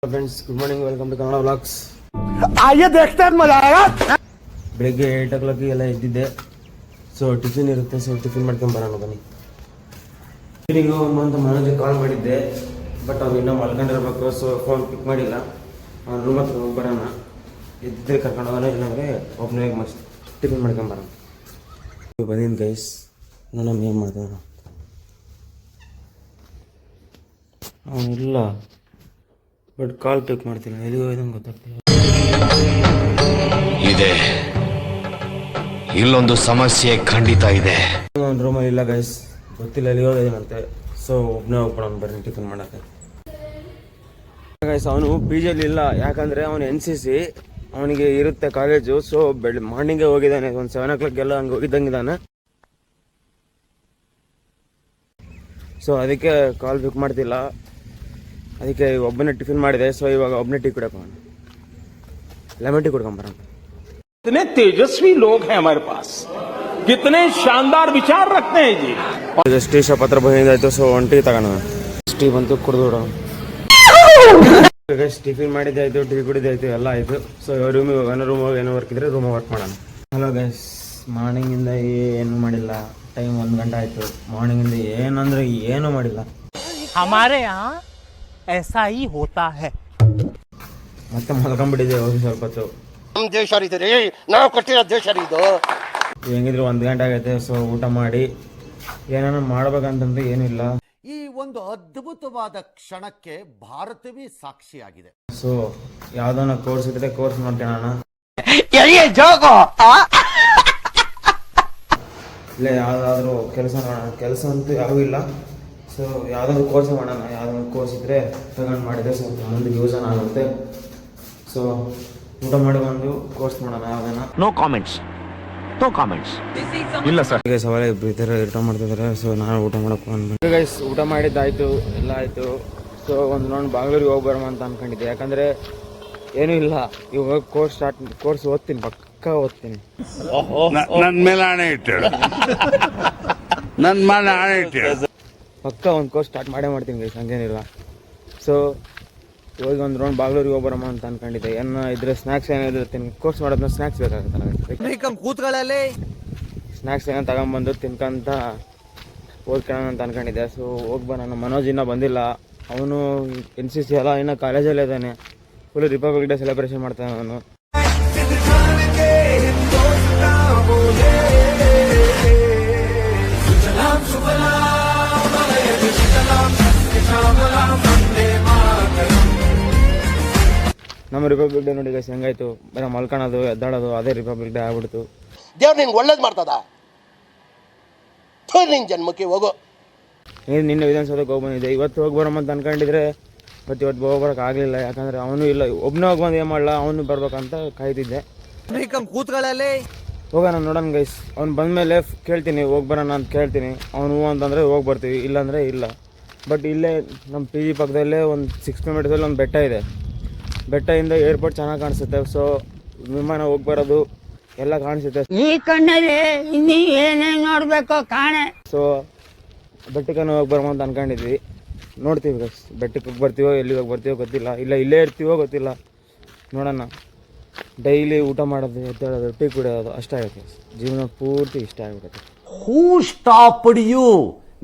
Friends good morning welcome to Kannada vlogs आइए देखते हैं मजा आएगा ಬೆಳಿಗ್ಗೆ 8 o'clock ಎಲ್ಲ ಎದ್ದಿದ್ದೆ ಸೊ ಟಿಫಿನ್ ಇರುತ್ತೆ ಸೊ ಟಿಫಿನ್ ಮಾಡ್ಕೊಂಡು ಬರೋಣ ಬನ್ನಿ ಟಿಫಿನಿಗೆ ಅಂತ ಮನೋಜಿಗೆ ಕಾಲ್ ಮಾಡಿದ್ದೆ ಬಟ್ ಅವ್ನು ಇನ್ನೂ ಮಲ್ಕೊಂಡಿರ್ಬೇಕು ಸೊ ಫೋನ್ ಪಿಕ್ ಮಾಡಿಲ್ಲ ಅವ್ನು ರೂಮ್ ಹತ್ರ ಹೋಗಿ ಬರೋಣ ಎದ್ದಿದ್ರೆ ಕರ್ಕೊಂಡು ಹೋಗೋಣ ಇಲ್ಲಾಂದರೆ ಒಬ್ಬನೇ ಮಸ್ತ್ ಟಿಫಿನ್ ಮಾಡ್ಕೊಂಡು ಬರೋಣ ಬಂದಿದ್ದು ಗೈಸ್ ನೋಡೋಣ ಏನು ಮಾಡ್ತಾನೆ ಅವನಿಲ್ಲ ಬಟ್ ಕಾಲ್ ಪಿಕ್ ಮಾಡ್ತೀನಿ ಎಲ್ಲಿಗೆ ಹೋಯ್ದಂಗೆ ಗೊತ್ತಾಗ್ತಿಲ್ಲ ಇದೆ ಇಲ್ಲೊಂದು ಸಮಸ್ಯೆ ಖಂಡಿತ ಇದೆ ಒಂದು ರೂಮಲ್ಲಿ ಇಲ್ಲ ಗೈಸ್ ಗೊತ್ತಿಲ್ಲ ಎಲ್ಲಿ ಹೋಗೋದೇನಂತೆ ಸೊ ಒಬ್ಬನೇ ಹೋಗ್ಬಿಡೋಣ ಬರ್ರಿ ಟಿಫಿನ್ ಮಾಡೋಕ್ಕೆ ಗೈಸ್ ಅವನು ಪಿ ಜಿಯಲ್ಲಿ ಇಲ್ಲ ಯಾಕಂದರೆ ಅವನು NCC ಅವನಿಗೆ ಇರುತ್ತೆ ಕಾಲೇಜು ಸೊ ಮಾರ್ನಿಂಗೇ ಹೋಗಿದ್ದಾನೆ ಒಂದು 7 o'clock ಎಲ್ಲ ಹಂಗೆ ಹೋಗಿದ್ದಂಗಿದ್ದಾನೆ ಸೊ ಅದಕ್ಕೆ ಕಾಲ್ ಪಿಕ್ ಮಾಡ್ತಿಲ್ಲ ಅದಕ್ಕೆ ಒಬ್ಬನೇ ಟಿಫಿನ್ ಮಾಡಿದೆ ಸೊ ಇವಾಗ ಒಬ್ಬನೇ ಟೀ ಕುಡಿಯಕ್ಕೆ ಲೆಮನ್ ಟೀ ಕುಡ್ಕೊಂಬರೋಣ कितने तेजस्वी लोग हैं हमारे पास कितने शानदार विचार रखते हैं जी ಟೀ ಶಾಪ್ ಹತ್ರ ಬಂದಿದ್ದಾಯ್ತು ಸೊ ಒಂದು ಟೀ ತಗೋಣ ಟೀ ಬಂತು ಕುಡಿದು ಟಿಫಿನ್ ಮಾಡಿದ್ದಾಯ್ತು ಟೀ ಕುಡಿದಾಯ್ತು ಎಲ್ಲ ಆಯಿತು ಸೊ ರೂಮಿಗೆ ಹೋಗೋಣ ರೂಮ್ ಹೋಗಿ ಏನೋ ವರ್ಕ್ ಇದ್ರೆ ರೂಮ್ ವರ್ಕ್ ಮಾಡೋಣ ಹಲೋ ಗೈಸ್ ಮಾರ್ನಿಂಗಿಂದ ಏನು ಮಾಡಿಲ್ಲ ಟೈಮ್ 1 ಗಂಟೆ ಆಯಿತು ಮಾರ್ನಿಂಗಿಂದ ಏನಂದ್ರೆ ಏನೂ ಮಾಡಿಲ್ಲ हमारे यहाँ ऐसा ही होता है ಮತ್ತೆ ಮಲ್ಕೊಂಡ್ಬಿಟ್ಟಿದ್ದೆ ಹೋಗಿ ಸ್ವಲ್ಪ ಹೊತ್ತು ನಮ್ಮ ದೇಶ ರೀ ನಾವು ಕಟ್ಟಿರೋ ದೇಶ ಇದು ಹೆಂಗಿದ್ರು 1 ಗಂಟೆ ಆಗೈತೆ ಸೊ ಊಟ ಮಾಡಿ ಏನಾನ ಮಾಡ್ಬೇಕಂತಂದ್ರೆ ಏನಿಲ್ಲ ಈ ಒಂದು ಅದ್ಭುತವಾದ ಕ್ಷಣಕ್ಕೆ ಭಾರತವೇ ಸಾಕ್ಷಿಯಾಗಿದೆ ಸೊ ಯಾವ್ದಾನ ಕೋರ್ಸ್ ಇದ್ರೆ ಕೋರ್ಸ್ ಮಾಡ್ಕೊಳ್ಳೋಣ ಇಲ್ಲ ಯಾವ್ದಾದ್ರು ಕೆಲಸ ಮಾಡೋಣ ಕೆಲಸ ಅಂತೂ ಯಾವೂ ಇಲ್ಲ ಸೊ ಯಾವ್ದಾದ್ರು ಕೋರ್ಸ್ ಮಾಡೋಣ ಯಾವ್ದಾದ್ರು ಕೋರ್ಸ್ ಇದ್ರೆ ತಗೊಂಡು ಮಾಡಿದ್ರೆ ಸ್ವಲ್ಪ ಮುಂದೆ ಯೂಸ್ ಆಗುತ್ತೆ ಸೊ ಊಟ ಮಾಡಿ ಬಂದು ಕೋರ್ಸ್ ಮಾಡೋಣ ಯಾವ್ದಾನ ನೋ ಕಾಮೆಂಟ್ಸ್ ಇಲ್ಲ ಸರ್ ಗೈಸ್ ಅವರೇ ಇಬ್ಬರು ಇದ್ದಾರೆ ಊಟ ಮಾಡ್ತಿದ್ದಾರೆ ಸೊ ನಾನು ಊಟ ಮಾಡಕ್ಕೆ ಬಂದ್ಬಿಟ್ಟು ಗೈಸ್ ಊಟ ಮಾಡಿದ್ದಾಯ್ತು ಎಲ್ಲ ಆಯಿತು ಸೊ ಒಂದು ನೋಡಿ ಬಾಂಗ್ಳೂರಿಗೆ ಹೋಗಿ ಬರೋಣ ಅಂತ ಅನ್ಕೊಂಡಿದ್ದೆ ಯಾಕಂದರೆ ಏನೂ ಇಲ್ಲ ಇವಾಗ ಕೋರ್ಸ್ ಓದ್ತೀನಿ ಪಕ್ಕ ಓದ್ತೀನಿ ನನ್ನ ಮೇಲೆ ಹಣೆ ಇಟ್ಟೇಳು ನನ್ನ ಮೇಲೆ ಹಣೆ ಇಟ್ಟೇಳು ಪಕ್ಕ ಒಂದು ಕೋರ್ಸ್ ಸ್ಟಾರ್ಟ್ ಮಾಡ್ತೀನಿ ಗೈಸ್ ಹಂಗೇನಿಲ್ಲ ಸೊ ಇವಾಗ ಒಂದು ರೌಂಡ್ ಬಾಂಗ್ಳೂರಿಗೆ ಹೋಗಿ ಬರೋಣ ಅಂತ ಅನ್ಕೊಂಡಿದ್ದೆ ಏನೋ ಇದ್ರೆ ಸ್ನ್ಯಾಕ್ಸ್ ಏನಿದ್ರೆ ಕೋರ್ಸ್ ಮಾಡೋದನ್ನ ಸ್ನ್ಯಾಕ್ಸ್ ಬೇಕಾಗುತ್ತೆ ಕೂತ್ಗಳಲ್ಲಿ ಸ್ನ್ಯಾಕ್ಸ್ ಏನೋ ತಗೊಂಬಂದು ತಿನ್ಕೊಂತ ಓದ್ಕೊಳ್ಳೋಣ ಅಂತ ಅನ್ಕೊಂಡಿದ್ದೆ ಸೊ ಹೋಗಿ ಬರೋಣ ಮನೋಜ್ ಇನ್ನೂ ಬಂದಿಲ್ಲ ಅವನು NCC ಎಲ್ಲ ಇನ್ನೂ ಕಾಲೇಜಲ್ಲೇ ಇದ್ದಾನೆ ಫುಲ್ ರಿಪಬ್ಲಿಕ್ ಡೇ ಸೆಲೆಬ್ರೇಷನ್ ಮಾಡ್ತಾನೆ ಅವನು ನಮ್ಮ ರಿಪಬ್ಲಿಕ್ ಡೇ ನೋಡಿ ಗೈಸ್ ಹೆಂಗಾಯ್ತು ಬರೀ ಮಲ್ಕೊಳ್ಳೋದು ಎದ್ದಾಡೋದು ಅದೇ ರಿಪಬ್ಲಿಕ್ ಡೇ ಆಗ್ಬಿಡ್ತು ದೇವ್ರು ನಿನ್ಗೆ ಒಳ್ಳೇದು ಮಾಡ್ತದ ನಿನ್ ಜನ್ಮಕ್ಕೆ ಹೋಗೋ ನಿನ್ನೆ ವಿಧಾನಸೌಧಕ್ಕೆ ಹೋಗಿ ಬಂದಿದ್ದೆ ಇವತ್ತು ಹೋಗಿ ಬರೋಣ ಅಂತ ಅನ್ಕೊಂಡಿದ್ರೆ ಬಟ್ ಇವತ್ತು ಹೋಗ್ಬರಕ್ಕೆ ಆಗಲಿಲ್ಲ ಯಾಕಂದರೆ ಅವನು ಇಲ್ಲ ಒಬ್ಬನೇ ಹೋಗಿ ಬಂದು ಏನು ಮಾಡಲ್ಲ ಅವನು ಬರ್ಬೇಕಂತ ಕಾಯ್ತಿದ್ದೆ ಕೂತ್ಗಳಲ್ಲಿ ಹೋಗೋಣ ನೋಡೋಣ ಗೈಸ್ ಅವ್ನು ಬಂದಮೇಲೆ ಕೇಳ್ತೀನಿ ಹೋಗಿ ಬರೋಣ ಅಂತ ಕೇಳ್ತೀನಿ ಅವನು ಹೂ ಅಂತಂದರೆ ಹೋಗಿ ಬರ್ತೀವಿ ಇಲ್ಲಾಂದರೆ ಇಲ್ಲ ಬಟ್ ಇಲ್ಲೇ ನಮ್ಮ PG ಪಕ್ಕದಲ್ಲೇ ಒಂದು 6 ಕಿಲೋಮೀಟರ್ಸಲ್ಲಿ ಒಂದು ಬೆಟ್ಟ ಇದೆ ಬೆಟ್ಟದಿಂದ ಏರ್ಪೋರ್ಟ್ ಚೆನ್ನಾಗಿ ಕಾಣಿಸುತ್ತೆ ಸೊ ವಿಮಾನ ಹೋಗಿ ಬರೋದು ಎಲ್ಲ ಕಾಣಿಸುತ್ತೆ ಈ ಕಣ್ಣಲ್ಲಿ ಇನ್ನೀ ಏನೇನು ನೋಡ್ಬೇಕು ಕಾಣೆ ಸೊ ಬೆಟ್ಟಕ್ಕೆ ಹೋಗಿ ಬರೋಣ ಅಂತ ಅನ್ಕೊಂಡಿದ್ವಿ ನೋಡ್ತೀವಿ ಗೈಸ್ ಬೆಟ್ಟಕ್ಕೆ ಹೋಗಿ ಬರ್ತೀವೋ ಎಲ್ಲಿಗೆ ಹೋಗಿ ಬರ್ತೀವೋ ಗೊತ್ತಿಲ್ಲ ಇಲ್ಲ ಇಲ್ಲೇ ಇರ್ತೀವೋ ಗೊತ್ತಿಲ್ಲ ನೋಡೋಣ ಡೈಲಿ ಊಟ ಮಾಡೋದು ಎದ್ದೇಳೋದು ಟೀ ಕುಡಿಯೋದು ಅಷ್ಟೇ ಆಗುತ್ತೆ ಜೀವನ ಪೂರ್ತಿ ಇಷ್ಟ ಆಗಿಬಿಡುತ್ತೆ ಹೂ ಸ್ಟಾಪ್ ಯು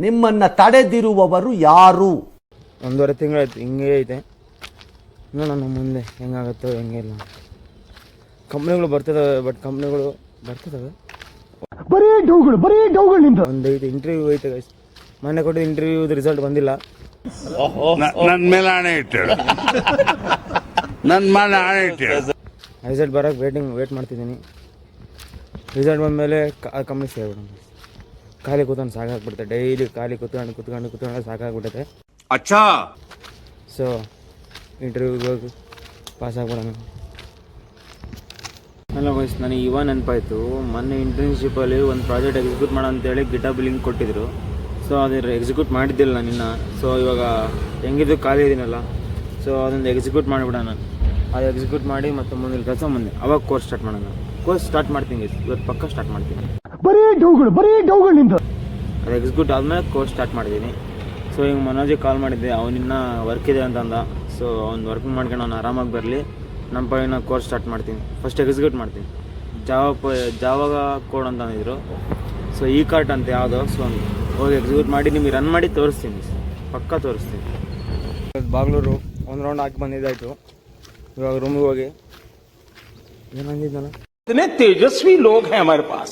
ನಿಮ್ಮನ್ನ ತಡೆದಿರುವವರು ಯಾರು 1.5 ತಿಂಗಳಾಯ್ತು ಹಿಂಗೆ ಐತೆ ನೋಡೋಣ ಮುಂದೆ ಹೆಂಗಾಗುತ್ತೋ ಹೆಂಗಿಲ್ಲ ಕಂಪ್ನಿಗಳು ಬರ್ತದವೆ ಬಟ್ ಕಂಪ್ನಿಗಳು ಬರ್ತದವೆ ಬರೀ ಡೌಗಳು ನಿಂದು ಒಂದು ಐತೆ ಇಂಟರ್ವ್ಯೂ ಐತೆ ಗೈಸ್ ಮೊನ್ನೆ ಕೊಟ್ಟಿದ್ದು ಇಂಟರ್ವ್ಯೂದು ರಿಸಲ್ಟ್ ಬಂದಿಲ್ಲ ನನ್ನ ಮೇಲೆ ಹಣೆ ಇಟ್ಟೇಳು ನನ್ನ ಮೇಲೆ ಹಣೆ ಇಟ್ಟೇಳು ರಿಸಲ್ಟ್ ಬರೋಕ್ಕೆ ವೇಟ್ ಮಾಡ್ತಿದ್ದೀನಿ ರಿಸಲ್ಟ್ ಬಂದಮೇಲೆ ಕಂಪ್ನಿ ಸೇರ್ಬಿಡೋಣ ಖಾಲಿ ಕೂತ್ಕೊಂಡು ಸಾಕಾಗ್ಬಿಡುತ್ತೆ ಡೈಲಿ ಖಾಲಿ ಕೂತ್ಕೊಂಡು ಸಾಕಾಗ್ಬಿಡುತ್ತೆ ಅಚ್ಚಾ ಸೊ ಇಂಟರ್ವ್ಯೂಗೆ ಹೋಗಿ ಪಾಸ್ ಆಗ್ಬಿಡೋಣ ಹಲೋ ಗೈಸ್ ನನಗೆ ಇವಾಗ ನೆನಪಾಯಿತು ಮೊನ್ನೆ ಇಂಟರ್ನ್ಶಿಪ್ಪಲ್ಲಿ ಒಂದು ಪ್ರಾಜೆಕ್ಟ್ ಎಕ್ಸಿಕ್ಯೂಟ್ ಮಾಡೋ ಅಂತೇಳಿ ಗಿಟಬ್ ಲಿಂಕ್ ಕೊಟ್ಟಿದ್ರು ಸೊ ಅದನ್ನು ಎಕ್ಸಿಕ್ಯೂಟ್ ಮಾಡಿದ್ದಿಲ್ಲ ನಾನು ಇನ್ನು ಸೊ ಇವಾಗ ಹೆಂಗಿದ್ದು ಖಾಲಿ ಇದೀನಲ್ಲ ಸೊ ಅದನ್ನು ಎಕ್ಸಿಕ್ಯೂಟ್ ಮಾಡಿಬಿಡೋಣ ಅದು ಎಕ್ಸಿಕ್ಯೂಟ್ ಮಾಡಿ ಮತ್ತು ಮುಂದಿನ ಕೆಲಸ ಮುಂದೆ ಅವಾಗ ಕೋರ್ಸ್ ಸ್ಟಾರ್ಟ್ ಮಾಡೋಣ ಕೋರ್ಸ್ ಸ್ಟಾರ್ಟ್ ಮಾಡ್ತೀನಿ ಇವತ್ತು ಪಕ್ಕ ಸ್ಟಾರ್ಟ್ ಮಾಡ್ತೀನಿ ಬರೀ ಡೌಗಳು ನಿಂದು ಅದು ಎಕ್ಸಿಕ್ಯೂಟ್ ಆದಮೇಲೆ ಕೋರ್ಸ್ ಸ್ಟಾರ್ಟ್ ಮಾಡಿದ್ದೀನಿ ಸೊ ಹಿಂಗೆ ಮನೋಜಿಗೆ ಕಾಲ್ ಮಾಡಿದ್ದೆ ಅವನಿನ್ನ ವರ್ಕ್ ಇದೆ ಅಂತಂದ ಸೊ ಅವ್ನು ವರ್ಕ್ ಮಾಡ್ಕೊಂಡು ಅವ್ನು ಆರಾಮಾಗಿ ಬರಲಿ. ನಮ್ಮ ಪೈನ ಕೋರ್ಸ್ ಸ್ಟಾರ್ಟ್ ಮಾಡ್ತೀನಿ. ಫಸ್ಟ್ ಎಕ್ಸಿಕ್ಯೂಟ್ ಮಾಡ್ತೀನಿ. ಜಾವಾಗ ಕೋಡ್ ಅಂತ ಅಂದಿದ್ರು. ಸೊ ಈ ಕಾರ್ಟ್ ಅಂತ ಯಾವುದೋ, ಸೊ ಹೋಗಿ ಎಕ್ಸಿಕ್ಯೂಟ್ ಮಾಡಿ ನಿಮಗೆ ರನ್ ಮಾಡಿ ತೋರಿಸ್ತೀನಿ, ಪಕ್ಕಾ ತೋರಿಸ್ತೀನಿ. ಬಾಗ್ಲೂರು ಒಂದು ರೌಂಡ್ ಹಾಕಿ ಬಂದಿದ್ದಾಯಿತು. ಇವಾಗ ರೂಮಿಗೆ ಹೋಗಿ ಏನಂದಿದ್ದಲ್ಲ, कितने तेजस्वी लोग हैं हमारे पास,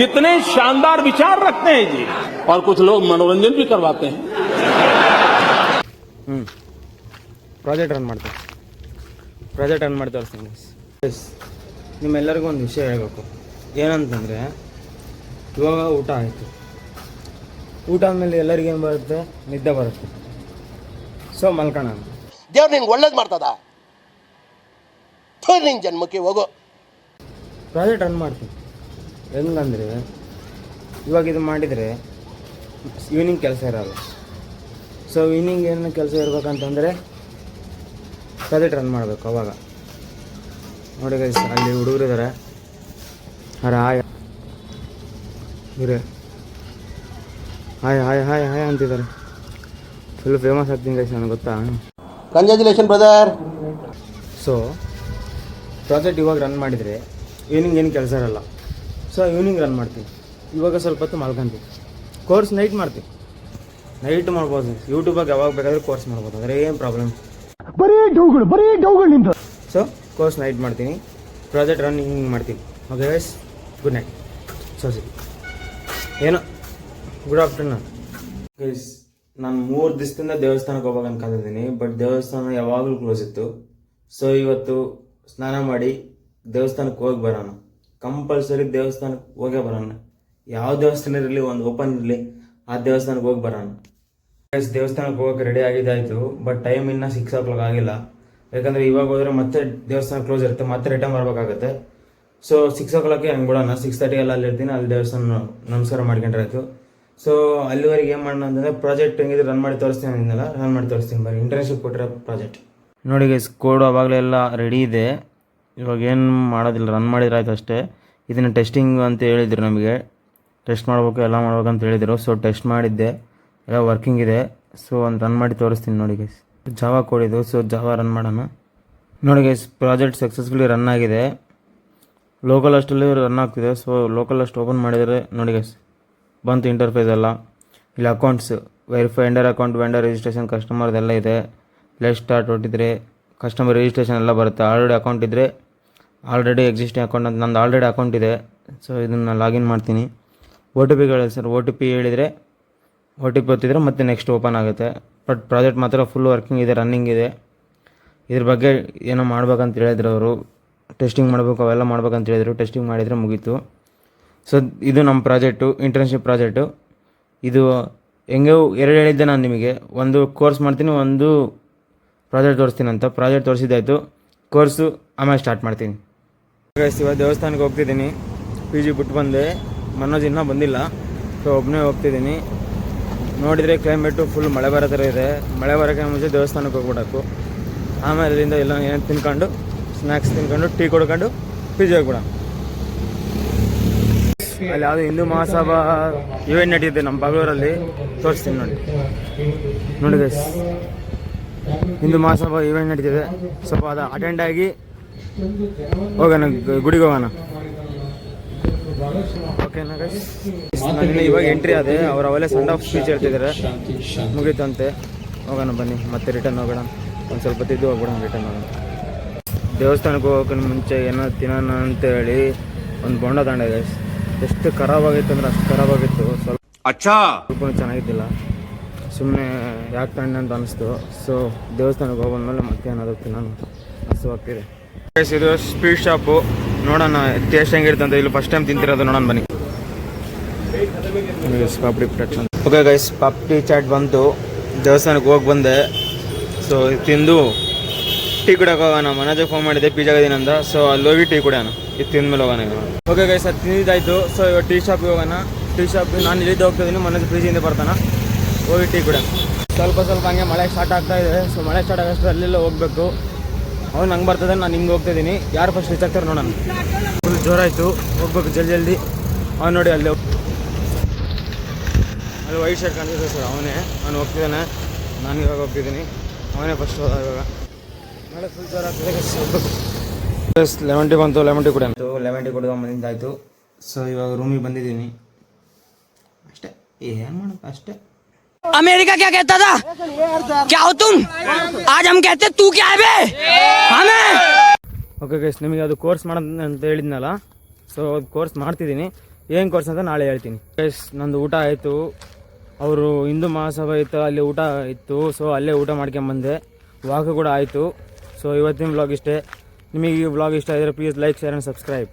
कितने शानदार विचार रखते हैं जी, और कुछ लोग मनोरंजन भी करवाते हैं. ಪ್ರಾಜೆಕ್ಟ್ ರನ್ ಮಾಡಿ ತೋರಿಸ್ತೀನಿ. ನಿಮ್ಮೆಲ್ಲರಿಗೂ ಒಂದು ವಿಷಯ ಹೇಳಬೇಕು. ಏನಂತಂದರೆ ಇವಾಗ ಊಟ ಆಯಿತು. ಊಟ ಆದಮೇಲೆ ಎಲ್ಲರಿಗೇನು ಬರುತ್ತೆ, ನಿದ್ದೆ ಬರುತ್ತೆ. ಸೊ ಮಲ್ಕೋಣ. ದೇವ್ರು ನಿನ್ಗೆ ಒಳ್ಳೇದು ಮಾಡ್ತದ? ನಿನ್ ಜನ್ಮಕ್ಕೆ ಹೋಗೋ. ಪ್ರಾಜೆಕ್ಟ್ ರನ್ ಮಾಡ್ತೀನಿ. ಹೆಂಗಂದರೆ ಇವಾಗ ಇದು ಮಾಡಿದರೆ ಈವ್ನಿಂಗ್ ಕೆಲಸ ಇರೋಲ್ಲ. ಸೊ ಈವ್ನಿಂಗ್ ಏನು ಕೆಲಸ ಇರ್ಬೇಕಂತಂದರೆ ಪ್ರಾಜೆಕ್ಟ್ ರನ್ ಮಾಡಬೇಕು. ಅವಾಗ ನೋಡಿ ಗೈಸ್, ಅಲ್ಲಿ ಹುಡುಗರು ಇದ್ದಾರೆ. ಹಾಯ್ ಇವರೇ ಹಾಯ್ ಹಾಯ್ ಹಾಯ್ ಹಾಯ್ ಅಂತಿದ್ದಾರೆ. ಫುಲ್ ಫೇಮಸ್ ಆಗ್ತೀನಿ ಗೈಸ್, ನನಗೆ ಗೊತ್ತಾ. Congratulation brother. ಸೊ ಪ್ರಾಜೆಕ್ಟ್ ಇವಾಗ ರನ್ ಮಾಡಿದರೆ ಈವ್ನಿಂಗ್ ಏನು ಕೆಲಸ ಇರಲ್ಲ. ಸೊ ಈವ್ನಿಂಗ್ ರನ್ ಮಾಡ್ತೀನಿ. ಇವಾಗ ಸ್ವಲ್ಪ ಹೊತ್ತು ಮಲ್ಕೊಂತೀನಿ. ಕೋರ್ಸ್ ನೈಟ್ ಮಾಡ್ತೀನಿ. ನೈಟ್ ಮಾಡ್ಬೋದು. ಯೂಟ್ಯೂಬಾಗ ಯಾವಾಗ ಬೇಕಾದರೂ ಕೋರ್ಸ್ ಮಾಡ್ಬೋದು, ಅಂದರೆ ಏನು ಪ್ರಾಬ್ಲಮ್. ಬರೀ ಡೌಗಳು. ಸೊ ಕೋರ್ಸ್ ನೈಟ್ ಮಾಡ್ತೀನಿ, ಪ್ರಾಜೆಕ್ಟ್ ರನ್ ಹಿಂಗೆ ಮಾಡ್ತೀನಿ. Okay guys, good night. So ಸರಿ, ಏನೋ ಗುಡ್ ಆಫ್ಟರ್ನೂನ್ ಗೈಸ್. ನಾನು 3 ದಿವಸದಿಂದ ದೇವಸ್ಥಾನಕ್ಕೆ ಹೋಗ್ಬೇಕು ಅನ್ಕೊಂಡಿದ್ದೀನಿ. ಬಟ್ ದೇವಸ್ಥಾನ ಯಾವಾಗಲೂ ಕ್ಲೋಸ್ ಇತ್ತು. ಸೊ ಇವತ್ತು ಸ್ನಾನ ಮಾಡಿ ದೇವಸ್ಥಾನಕ್ಕೆ ಹೋಗಿ ಬರೋಣ. ಕಂಪಲ್ಸರಿ ದೇವಸ್ಥಾನಕ್ಕೆ ಹೋಗೇ ಬರೋಣ. ಯಾವ ದೇವಸ್ಥಾನ ಇರಲಿ, ಒಂದು ಓಪನ್ ಇರಲಿ, ಆ ದೇವಸ್ಥಾನಕ್ಕೆ ಹೋಗಿ ಬರೋಣ. ದೇವಸ್ಥಾನಕ್ಕೆ ಹೋಗೋಕೆ ರೆಡಿ ಆಗಿದ್ದಾಯಿತು. ಬಟ್ ಟೈಮ್ ಇನ್ನೂ 6 o'clock ಆಗಿಲ್ಲ. ಯಾಕಂದರೆ ಇವಾಗ ಹೋದರೆ ಮತ್ತೆ ದೇವಸ್ಥಾನ ಕ್ಲೋಸ್ ಇರುತ್ತೆ, ಮತ್ತೆ ರಿಟರ್ನ್ ಬರಬೇಕಾಗುತ್ತೆ. ಸೊ 6 o'clock ಹಂಗೆ ಬಿಡೋಣ. 6:30 ಎಲ್ಲ ಅಲ್ಲಿರ್ತೀನಿ. ಅಲ್ಲಿ ದೇವಸ್ಥಾನ ನಮಸ್ಕಾರ ಮಾಡ್ಕೊಂಡ್ರಾಯ್ತು. ಸೊ ಅಲ್ಲಿವರೆಗೆ ಏನು ಮಾಡೋಣ ಅಂತಂದರೆ ಪ್ರಾಜೆಕ್ಟ್ ಹೆಂಗಿದ್ರೆ ರನ್ ಮಾಡಿ ತೋರಿಸ್ತೀನಿ ಅಂದಿದ್ದಲ್ಲ, ರನ್ ಮಾಡಿ ತೋರಿಸ್ತೀನಿ. ಬರೀ ಇಂಟರ್ನ್ಶಿಪ್ ಕೊಟ್ಟಿರೋ ಪ್ರಾಜೆಕ್ಟ್ ನೋಡಿ ಗೈಸ್. ಕೋಡ್ ಅವಾಗಲೆಲ್ಲ ರೆಡಿ ಇದೆ. ಇವಾಗ ಏನು ಮಾಡೋದಿಲ್ಲ, ರನ್ ಮಾಡಿದ್ರೆ ಆಯ್ತು ಅಷ್ಟೇ. ಇದನ್ನು ಟೆಸ್ಟಿಂಗ್ ಅಂತ ಹೇಳಿದರು, ನಮಗೆ ಟೆಸ್ಟ್ ಮಾಡಬೇಕು ಎಲ್ಲ ಮಾಡ್ಬೇಕು ಅಂತ ಹೇಳಿದರು. ಸೊ ಟೆಸ್ಟ್ ಮಾಡಿದ್ದೆ, ಎಲ್ಲ ವರ್ಕಿಂಗ್ ಇದೆ. ಸೊ ಒಂದು ರನ್ ಮಾಡಿ ತೋರಿಸ್ತೀನಿ ನೋಡಿ ಗೈಸ್. ಜಾವಾ ಕೋಡ್ ಇದು. ಸೊ ಜಾವಾ ರನ್ ಮಾಡೋಣ. ನೋಡಿ ಗೈಸ್, ಪ್ರಾಜೆಕ್ಟ್ ಸಕ್ಸಸ್ಫುಲಿ ರನ್ ಆಗಿದೆ. ಲೋಕಲ್ ಅಷ್ಟಲ್ಲಿ ರನ್ ಆಗ್ತಿದೆ. ಸೊ ಲೋಕಲ್ ಅಷ್ಟು ಓಪನ್ ಮಾಡಿದರೆ ನೋಡಿ ಗೈಸ್ ಬಂತು ಇಂಟರ್ಫೇಸ್ ಎಲ್ಲ. ಇಲ್ಲಿ accounts verify, vendor account, vendor registration, ಕಸ್ಟಮರ್ದೆಲ್ಲ ಇದೆ. ಲೆಟ್ ಸ್ಟಾರ್ಟ್ ಹೊಟ್ಟಿದ್ರೆ ಕಸ್ಟಮರ್ ರಿಜಿಸ್ಟ್ರೇಷನ್ ಎಲ್ಲ ಬರುತ್ತೆ. ಆಲ್ರೆಡಿ ಅಕೌಂಟ್ ಇದ್ದರೆ ಆಲ್ರೆಡಿ ಎಕ್ಸಿಸ್ಟಿಂಗ್ ಅಕೌಂಟ್ ಅಂತ ನಂದು ಆಲ್ರೆಡಿ ಅಕೌಂಟ್ ಇದೆ. ಸೊ ಇದನ್ನು ಲಾಗಿನ್ ಮಾಡ್ತೀನಿ. OTP ಹೇಳಿ ಸರ್. OTP ಹೇಳಿದರೆ OTP ಒತ್ತಿದ್ರೆ ಮತ್ತೆ ನೆಕ್ಸ್ಟ್ ಓಪನ್ ಆಗುತ್ತೆ. ಬಟ್ ಪ್ರಾಜೆಕ್ಟ್ ಮಾತ್ರ ಫುಲ್ ವರ್ಕಿಂಗ್ ಇದೆ, ರನ್ನಿಂಗ್ ಇದೆ. ಇದ್ರ ಬಗ್ಗೆ ಏನೋ ಮಾಡ್ಬೇಕಂತ ಹೇಳಿದ್ರು ಅವರು. ಟೆಸ್ಟಿಂಗ್ ಮಾಡಬೇಕು, ಅವೆಲ್ಲ ಮಾಡ್ಬೇಕಂತ ಹೇಳಿದರು. ಟೆಸ್ಟಿಂಗ್ ಮಾಡಿದರೆ ಮುಗೀತು. ಸೊ ಇದು ನಮ್ಮ ಪ್ರಾಜೆಕ್ಟು, ಇಂಟರ್ನ್ಶಿಪ್ ಪ್ರಾಜೆಕ್ಟು. ಇದು ಹೆಂಗೆ 2 ಹೇಳಿದ್ದೆ ನಾನು ನಿಮಗೆ. ಒಂದು ಕೋರ್ಸ್ ಮಾಡ್ತೀನಿ, ಒಂದು ಪ್ರಾಜೆಕ್ಟ್ ತೋರಿಸ್ತೀನಿ ಅಂತ. ಪ್ರಾಜೆಕ್ಟ್ ತೋರಿಸಿದ್ದಾಯಿತು, ಕೋರ್ಸು ಆಮೇಲೆ ಸ್ಟಾರ್ಟ್ ಮಾಡ್ತೀನಿ. ಇವಾಗ ದೇವಸ್ಥಾನಕ್ಕೆ ಹೋಗ್ತಿದ್ದೀನಿ. PG ಬಿಟ್ಟು ಬಂದೆ. ಮನೋಜ್ ಇನ್ನೂ ಬಂದಿಲ್ಲ. ಸೊ ಒಬ್ಬನೇ ಹೋಗ್ತಿದ್ದೀನಿ. ನೋಡಿದರೆ ಕ್ಲೈಮೇಟು ಫುಲ್ ಮಳೆ ಬರೋ ಥರ ಇದೆ. ಮಳೆ ಬರೋಕ್ಕೆ ಮುಂಚೆ ದೇವಸ್ಥಾನಕ್ಕೆ ಹೋಗ್ಬಿಡಬೇಕು. ಆಮೇಲೆ ಇಲ್ಲಿಂದ ಎಲ್ಲ ಏನು ತಿನ್ಕೊಂಡು, ಸ್ನ್ಯಾಕ್ಸ್ ತಿನ್ಕೊಂಡು, ಟೀ ಕೊಡ್ಕೊಂಡು PG ಹೋಗ್ಬಿಡ. ಅಲ್ಲಿ ಯಾವುದೋ ಹಿಂದೂ ಮಹಾಸಭಾ ಇವೆಂಟ್ ನಡೀತಿದೆ ನಮ್ಮ ಬಾಗ್ಲೂರಲ್ಲಿ. ತೋರಿಸ್ತೀನಿ ನೋಡಿ ಗೈಸ್. ಹಿಂದೂ ಮಹಾಸಭಾ ಇವೆಂಟ್ ನಡೀತಿದೆ. ಸ್ವಲ್ಪ ಅದು ಅಟೆಂಡ್ ಆಗಿ ಹೋಗೋಣ, ಗುಡಿಗೆ ಹೋಗೋಣ. ಓಕೆನಾ ಗೈಸ್? ನಾನು ಇವಾಗ ಎಂಟ್ರಿ ಆದೆ. ಅವೆಲ್ಲ ಸೆಂಡ್ ಆಫ್ ಸ್ಪೀಚ್ ಹೇಳ್ತಿದ್ದಾರೆ, ಮುಗೀತಂತೆ. ಹೋಗೋಣ ಬನ್ನಿ, ಮತ್ತೆ ರಿಟರ್ನ್ ಹೋಗೋಣ. ಒಂದು ಸ್ವಲ್ಪ ತಿದ್ದು ಹೋಗ್ಬಿಡೋಣ, ರಿಟರ್ನ್ ಹೋಗೋಣ. ದೇವಸ್ಥಾನಕ್ಕೆ ಹೋಗೋಕೆ ಮುಂಚೆ ಏನೋ ತಿನ್ನೋಣ ಅಂತೇಳಿ ಒಂದು ಬೋಂಡ ತಗೊಂಡೆ ಗೈಸ್. ಎಷ್ಟು ಖರಾಬಾಗಿತ್ತು ಅಂದರೆ ಅಷ್ಟು ಖರಾಬಾಗಿತ್ತು. ಸ್ವಲ್ಪ ಚೆನ್ನಾಗಿದ್ದಿಲ್ಲ. ಸುಮ್ಮನೆ ಯಾಕೆ ತಗೊಂಡೆ ಅಂತ ಅನಿಸ್ತು. ಸೊ ದೇವಸ್ಥಾನಕ್ಕೆ ಹೋಗೋದ್ಮೇಲೆ ಮತ್ತೆ ಏನಾದರೂ ತಿನ್ನೋಣ ಹಸುವಾಗ್ತಿದೆ. ಇದು ಸ್ವೀಟ್ ಶಾಪು. ನೋಡೋಣ ಟೇಸ್ಟ್ ಹೆಂಗಿರುತ್ತೆ ಅಂತ. ಇಲ್ಲಿ ಫಸ್ಟ್ ಟೈಮ್ ತಿಂತಿರೋದು, ನೋಡೋಣ ಬನ್ನಿ. ಪಾಪಡಿ ಚಾಟ್. ಓಕೆ ಗೈಸ್, ಪಾಪಡಿ ಚಾಟ್ ಬಂತು. ದೇವಸ್ಥಾನಕ್ಕೆ ಹೋಗಿ ಬಂದೆ. ಸೊ ತಿಂದು ಟೀ ಕುಡಿಯೋಕೆ ಹೋಗೋಣ. ಮನೋಜಿಗೆ ಫೋನ್ ಮಾಡಿದ್ದೆ PG ಆಗಿದ್ದೀನಿ ಅಂತ. ಸೊ ಅಲ್ಲಿ ಹೋಗಿ ಟೀ ಕುಡಿಯೋಣ. ಇದು ತಿಂದ್ಮೇಲೆ ಹೋಗೋಣ. ಓಕೆ ಗೈಸ್, ಅದು ತಿಂದಿದ್ದಾಯಿತು. ಸೊ ಇವಾಗ ಟೀ ಶಾಪಿಗೆ ಹೋಗೋಣ. ಟೀ ಶಾಪ್ ನಾನು ಇಲ್ಲಿದ್ದು ಹೋಗ್ತಿದ್ದೀನಿ. ಮನೋಜ್ PGಯಿಂದ ಬರ್ತಾನೆ. ಹೋಗಿ ಟೀ ಕುಡಿಯೋಣ. ಸ್ವಲ್ಪ ಹಂಗೆ ಮಳೆ ಸ್ಟಾರ್ಟ್ ಆಗ್ತಾ ಇದೆ. ಸೊ ಮಳೆ ಸ್ಟಾರ್ಟ್ ಆಗೋಷ್ಟು ಅಲ್ಲೆಲ್ಲ ಹೋಗಬೇಕು. ಅವ್ನು ಹಂಗೆ ಬರ್ತದೆ, ನಾನು ಹಿಂಗೆ ಹೋಗ್ತಿದ್ದೀನಿ. ಯಾರು ಫಸ್ಟ್ ರೀಚ್ ಆಗ್ತಾರೆ ನೋಡೋಣ. ಫುಲ್ ಜೋರಾಯಿತು, ಹೋಗ್ಬೇಕು ಜಲ್ದಿ. ಅವ್ನು ನೋಡಿ ಅಲ್ಲಿ ವೈಟ್ ಶರ್ಟ್ ಕಾಣ್ತಿದ್ದೆ ಸರ್, ಅವನೇ. ನಾನು ಹೋಗ್ತಿದ್ದಾನೆ. ನಾನು ಇವಾಗ ಹೋಗ್ತಿದ್ದೀನಿ. ಅವನೇ ಫಸ್ಟ್ ಇವಾಗ ನಾಳೆ ಫುಲ್ ಜ್ವರ ಪ್ಲಸ್ ಲೆಮನ್ ಟೀ ಬಂತು, ಲೆಮನ್ ಟೀ ಕುಡಿಯೋದು, ಲೆಮನ್ ಟೀ ಕುಡಿದು ಬಂದಿದ್ದಾಯಿತು. ಸೊ ಇವಾಗ ರೂಮಿಗೆ ಬಂದಿದ್ದೀನಿ ಅಷ್ಟೇ, ಏನು ಮಾಡೋದು ಅಷ್ಟೇ. अमेरिका क्या कहता था? क्या हो तुम? आज हम कहते तू क्या है बे? हमें ಓಕೆ ಗೈಸ್, ನಿಮಗೆ ಅದು ಕೋರ್ಸ್ ಮಾಡೋದು ಅಂತ ಹೇಳಿದ್ನಲ್ಲ, ಸೊ ಅದು ಕೋರ್ಸ್ ಮಾಡ್ತಿದ್ದೀನಿ. ಏನು ಕೋರ್ಸ್ ಅಂತ ನಾಳೆ ಹೇಳ್ತೀನಿ. ಗೈಸ್, ನಂದು ಊಟ ಆಯಿತು. ಅವರು ಹಿಂದೂ ಮಹಾಸಭಾ ಇತ್ತು, ಅಲ್ಲಿ ಊಟ ಇತ್ತು. ಸೊ ಅಲ್ಲೇ ಊಟ ಮಾಡ್ಕೊಂಬಂದೆ. ವಾಕ್ ಕೂಡ ಆಯಿತು. ಸೊ ಇವತ್ತಿನ ವ್ಲಾಗ್ ಇಷ್ಟೇ. ನಿಮಗೆ ಈ ವ್ಲಾಗ್ ಇಷ್ಟ ಆಗಿದ್ರೆ please like, share and subscribe.